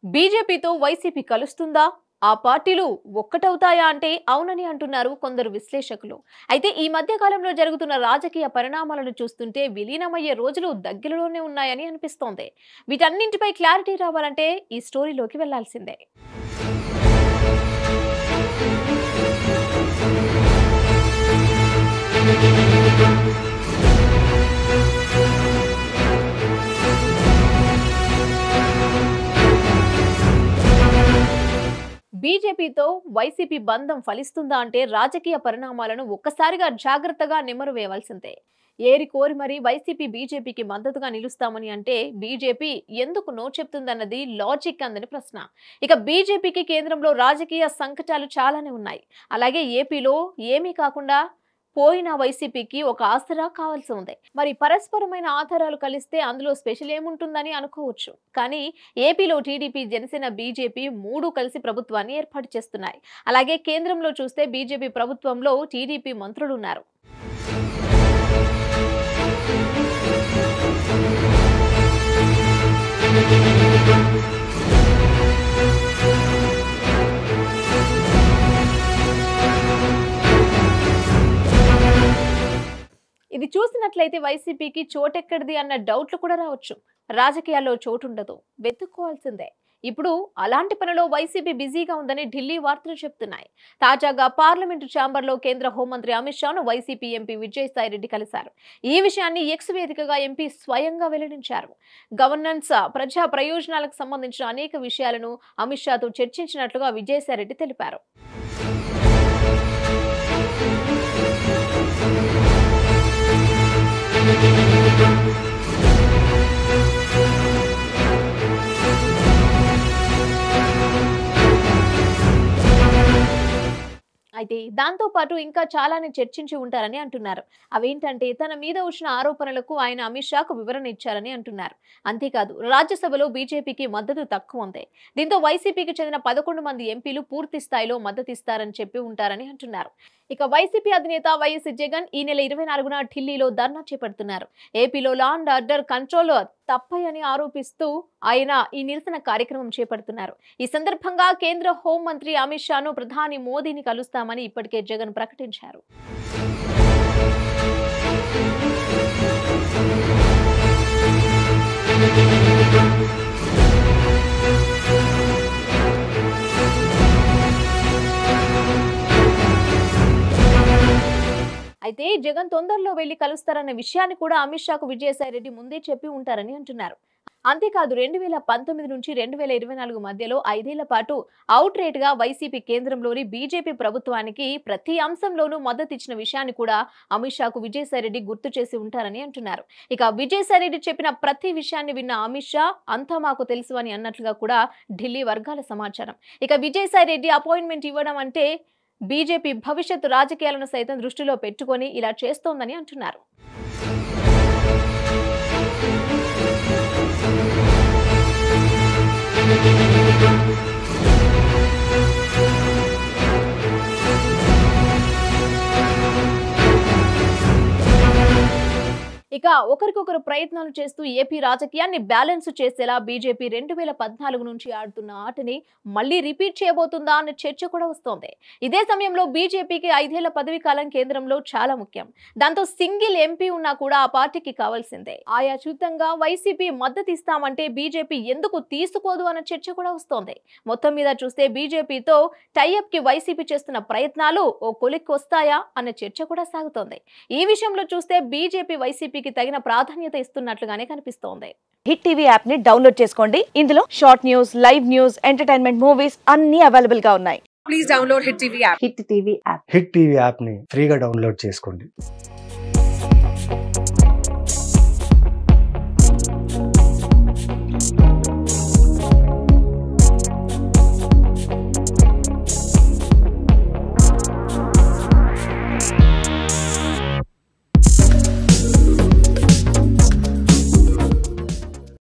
బీజేపీతో వైసీపీ కలుస్తుందా? ఆ పార్టీలు ఒక్కటవుతాయా అంటే అవునని అంటున్నారు కొందరు విశ్లేషకులు. అయితే ఈ మధ్య కాలంలో జరుగుతున్న రాజకీయ పరిణామాలను చూస్తుంటే విలీనమయ్యే రోజులు దగ్గరలోనే ఉన్నాయని అనిపిస్తోంది. వీటన్నింటిపై క్లారిటీ రావాలంటే ఈ స్టోరీలోకి వెళ్లాల్సిందే. బీజేపీతో వైసీపీ బంధం ఫలిస్తుందా అంటే రాజకీయ పరిణామాలను ఒక్కసారిగా జాగ్రత్తగా నిమరు వేయవలసిందే. ఏరి కోరి మరి వైసీపీ బీజేపీకి మద్దతుగా నిలుస్తామని అంటే బీజేపీ ఎందుకు నో చెప్తుందన్నది లాజిక్ అందని ప్రశ్న. ఇక బీజేపీకి కేంద్రంలో రాజకీయ సంకటాలు చాలానే ఉన్నాయి. అలాగే ఏపీలో ఏమీ కాకుండా పోయిన వైసీపీకి ఒక ఆసరా కావాల్సి ఉంది. మరి పరస్పరమైన ఆధారాలు కలిస్తే అందులో స్పెషల్ ఏముంటుందని అనుకోవచ్చు. కానీ ఏపీలో టీడీపీ, జనసేన, బీజేపీ మూడు కలిసి ప్రభుత్వాన్ని ఏర్పాటు చేస్తున్నాయి. అలాగే కేంద్రంలో చూస్తే బీజేపీ ప్రభుత్వంలో టీడీపీ మంత్రులు ఉన్నారు. ఇది చూసినట్లయితే వైసీపీకి చోటెక్కడిది అన్న డౌట్లు కూడా రావచ్చు. రాజకీయాల్లో చోటుండదు, వెతుక్కోవాల్సిందే. ఇప్పుడు అలాంటి పనిలో వైసీపీ బిజీగా ఉందని ఢిల్లీ వార్తలు చెప్తున్నాయి. తాజాగా పార్లమెంటు ఛాంబర్లో కేంద్ర హోంమంత్రి అమిత్ షాను వైసీపీ ఎంపీ విజయసాయిరెడ్డి కలిశారు. ఈ విషయాన్ని ఎక్స్ వేదికగా ఎంపీ స్వయంగా వెల్లడించారు. గవర్నెన్స్, ప్రజా ప్రయోజనాలకు సంబంధించిన అనేక విషయాలను అమిత్ షాతో చర్చించినట్లుగా విజయసాయిరెడ్డి తెలిపారు. అయితే దాంతో పాటు ఇంకా చాలానే చర్చించి ఉంటారని అంటున్నారు. అవేంటంటే తన మీద వచ్చిన ఆరోపణలకు ఆయన అమిత్ షాకు వివరణ ఇచ్చారని అంటున్నారు. అంతేకాదు రాజ్యసభలో బీజేపీకి మద్దతు తక్కువ ఉంది. దీంతో వైసీపీకి చెందిన 11 మంది ఎంపీలు పూర్తి స్థాయిలో మద్దతు ఇస్తారని చెప్పి ఉంటారని అంటున్నారు. ఇక వైసీపీ అధినేత వైఎస్ జగన్ ఈ నెల 24న ఢిల్లీలో ధర్నా చేపడుతున్నారు. ఏపీలో లా అండ్ ఆర్డర్ కంట్రోల్ తప్పాయని ఆరోపిస్తూ ఆయన ఈ నిరసన కార్యక్రమం చేపడుతున్నారు. ఈ సందర్భంగా కేంద్ర హోంమంత్రి అమిత్ షాను ప్రధాని మోదీని కలుస్తామని ఇప్పటికే జగన్ ప్రకటించారు. అయితే జగన్ తొందరలో వెళ్లి కలుస్తారన్న విషయాన్ని కూడా అమిత్ షాకు విజయసాయిరెడ్డి ముందే చెప్పి ఉంటారని అంటున్నారు. అంతేకాదు 2019 నుంచి 2024 మధ్యలో 5 ఏళ్ల పాటు అవుట్ రేట్ గా వైసీపీ కేంద్రంలోని బీజేపీ ప్రభుత్వానికి ప్రతి అంశంలోనూ మద్దతు ఇచ్చిన విషయాన్ని కూడా అమిత్ షాకు విజయసాయిరెడ్డి గుర్తు చేసి ఉంటారని అంటున్నారు. ఇక విజయసాయిరెడ్డి చెప్పిన ప్రతి విషయాన్ని విన్న అమిత్ షా అంతా మాకు తెలుసు అని అన్నట్లుగా కూడా ఢిల్లీ వర్గాల సమాచారం. ఇక విజయసాయిరెడ్డి అపాయింట్మెంట్ ఇవ్వడం అంటే బీజేపీ భవిష్యత్తు రాజకీయాలను సైతం దృష్టిలో పెట్టుకొని ఇలా చేస్తోందని అంటున్నారు. ఇక ఒకరికొకరు ప్రయత్నాలు చేస్తూ ఏపీ రాజకీయాన్ని బ్యాలెన్స్ చేసేలా బీజేపీ 2014 నుంచి ఆడుతున్న ఆటని మళ్లీ రిపీట్ చేయబోతుందా అనే చర్చ కూడా వస్తోంది. ఇదే సమయంలో బీజేపీకి 5 ఏళ్ల పదవి కాలం కేంద్రంలో చాలా ముఖ్యం. దాంతో సింగిల్ ఎంపీ ఉన్నా కూడా ఆ పార్టీకి కావాల్సిందే. ఆయా చూతంగా వైసీపీ మద్దతు ఇస్తామంటే బీజేపీ ఎందుకు తీసుకోదు అన్న చర్చ కూడా వస్తోంది. మొత్తం మీద చూస్తే బీజేపీతో టైఅప్ కి వైసీపీ చేస్తున్న ప్రయత్నాలు ఓ కొలిక్కి వస్తాయా అన్న చర్చ కూడా సాగుతోంది. ఈ విషయంలో చూస్తే బీజేపీ వైసీపీ తగిన ప్రాధాన్యత ఇస్తున్నట్లుగానే కనిపిస్తోంది. హిట్ టీవీ యాప్ ని డౌన్లోడ్ చేసుకోండి. ఇందులో short news, live news, entertainment movies అన్ని అవైలబుల్ గా ఉన్నాయి. Please download Hit TV app. Hit TV app hit TV app ని ఫ్రీగా డౌన్లోడ్ చేసుకోండి.